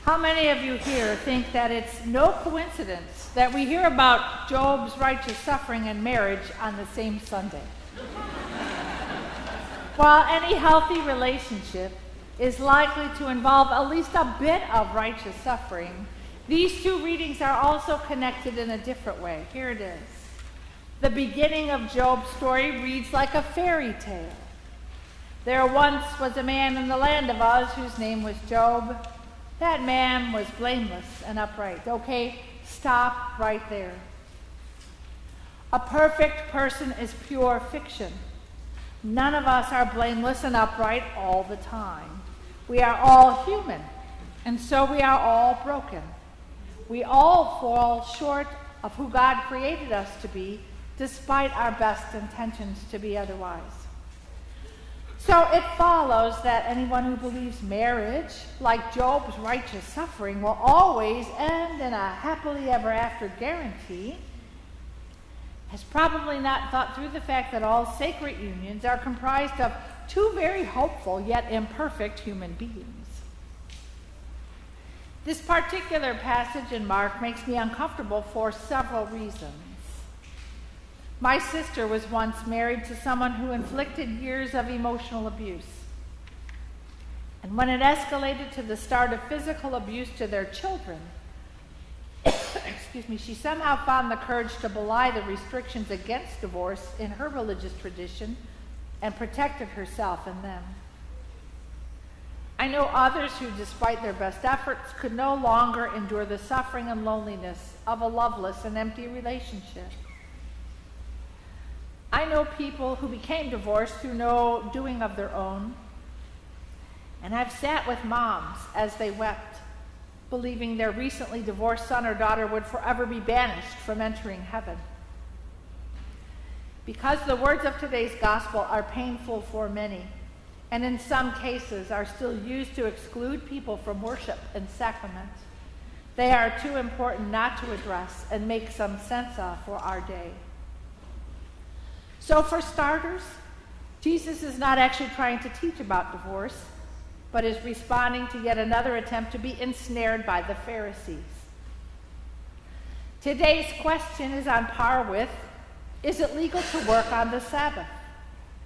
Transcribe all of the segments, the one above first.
How many of you here think that it's no coincidence that we hear about Job's righteous suffering and marriage on the same Sunday? While any healthy relationship is likely to involve at least a bit of righteous suffering, these two readings are also connected in a different way. Here it is. The beginning of Job's story reads like a fairy tale. There once was a man in the land of Uz whose name was Job. That man was blameless and upright. Okay, stop right there. A perfect person is pure fiction. None of us are blameless and upright all the time. We are all human, and so we are all broken. We all fall short of who God created us to be, despite our best intentions to be otherwise. So it follows that anyone who believes marriage, like Job's righteous suffering, will always end in a happily ever after guarantee, has probably not thought through the fact that all sacred unions are comprised of two very hopeful yet imperfect human beings. This particular passage in Mark makes me uncomfortable for several reasons. My sister was once married to someone who inflicted years of emotional abuse. And when it escalated to the start of physical abuse to their children, she somehow found the courage to belie the restrictions against divorce in her religious tradition and protected herself and them. I know others who, despite their best efforts, could no longer endure the suffering and loneliness of a loveless and empty relationship. I know people who became divorced through no doing of their own, and I've sat with moms as they wept, believing their recently divorced son or daughter would forever be banished from entering heaven. Because the words of today's gospel are painful for many, and in some cases are still used to exclude people from worship and sacrament, they are too important not to address and make some sense of for our day. So for starters, Jesus is not actually trying to teach about divorce, but is responding to yet another attempt to be ensnared by the Pharisees. Today's question is on par with, is it legal to work on the Sabbath?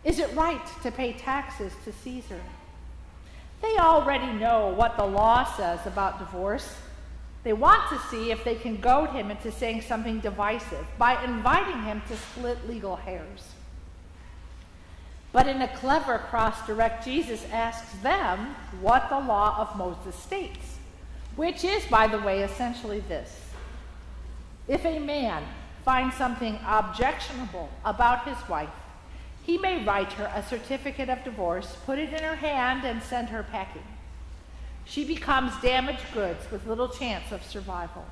Is it right to pay taxes to Caesar? They already know what the law says about divorce. They want to see if they can goad him into saying something divisive by inviting him to split legal hairs. But in a clever cross-direct, Jesus asks them what the law of Moses states, which is, by the way, essentially this. If a man finds something objectionable about his wife, he may write her a certificate of divorce, put it in her hand, and send her packing. She becomes damaged goods with little chance of survival.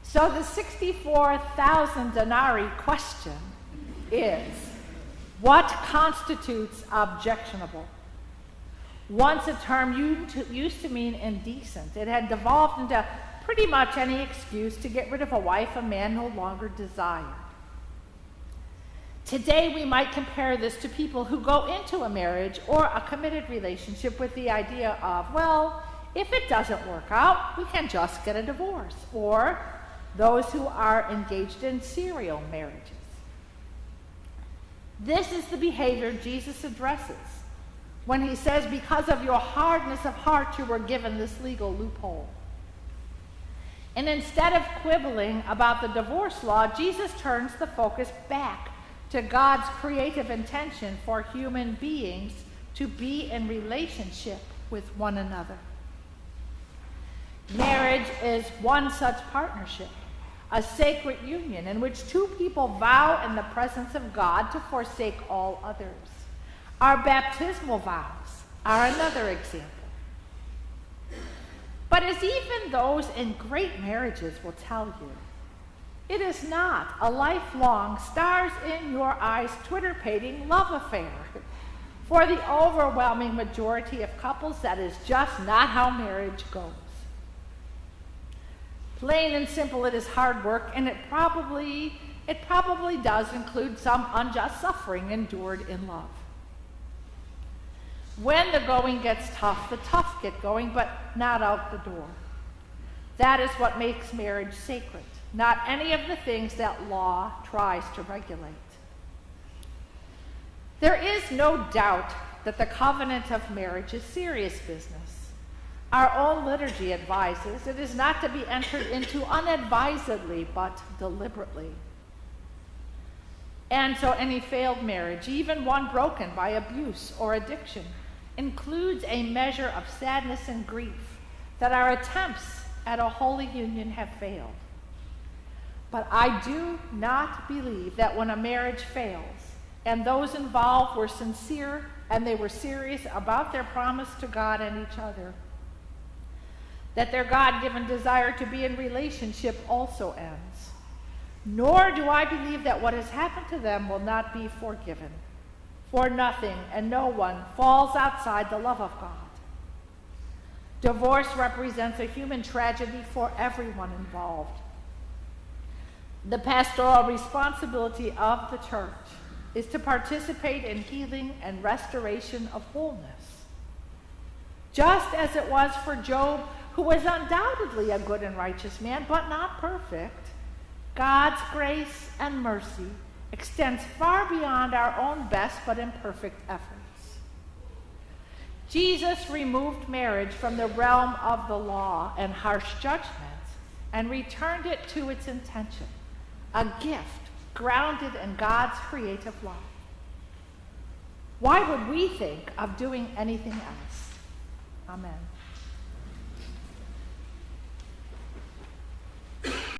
So the 64,000 denarii question is, what constitutes objectionable? Once a term used to mean indecent, it had devolved into pretty much any excuse to get rid of a wife a man no longer desired. Today, we might compare this to people who go into a marriage or a committed relationship with the idea of, well, if it doesn't work out, we can just get a divorce. Or those who are engaged in serial marriages. This is the behavior Jesus addresses when he says, because of your hardness of heart, you were given this legal loophole. And instead of quibbling about the divorce law, Jesus turns the focus back to God's creative intention for human beings to be in relationship with one another. Marriage is one such partnership, a sacred union in which two people vow in the presence of God to forsake all others. Our baptismal vows are another example. But as even those in great marriages will tell you, it is not a lifelong, stars in your eyes, Twitter-pating love affair. For the overwhelming majority of couples, that is just not how marriage goes. Plain and simple, it is hard work, and it probably does include some unjust suffering endured in love. When the going gets tough, the tough get going, but not out the door. That is what makes marriage sacred, not any of the things that law tries to regulate. There is no doubt that the covenant of marriage is serious business. Our own liturgy advises it is not to be entered into unadvisedly, but deliberately. And so any failed marriage, even one broken by abuse or addiction, includes a measure of sadness and grief that our attempts at a holy union have failed. But I do not believe that when a marriage fails, and those involved were sincere and they were serious about their promise to God and each other, that their God-given desire to be in relationship also ends. Nor do I believe that what has happened to them will not be forgiven. For nothing and no one falls outside the love of God. Divorce represents a human tragedy for everyone involved. The pastoral responsibility of the church is to participate in healing and restoration of wholeness. Just as it was for Job, who was undoubtedly a good and righteous man, but not perfect, God's grace and mercy extends far beyond our own best but imperfect efforts. Jesus removed marriage from the realm of the law and harsh judgments and returned it to its intention, a gift grounded in God's creative love. Why would we think of doing anything else? Amen.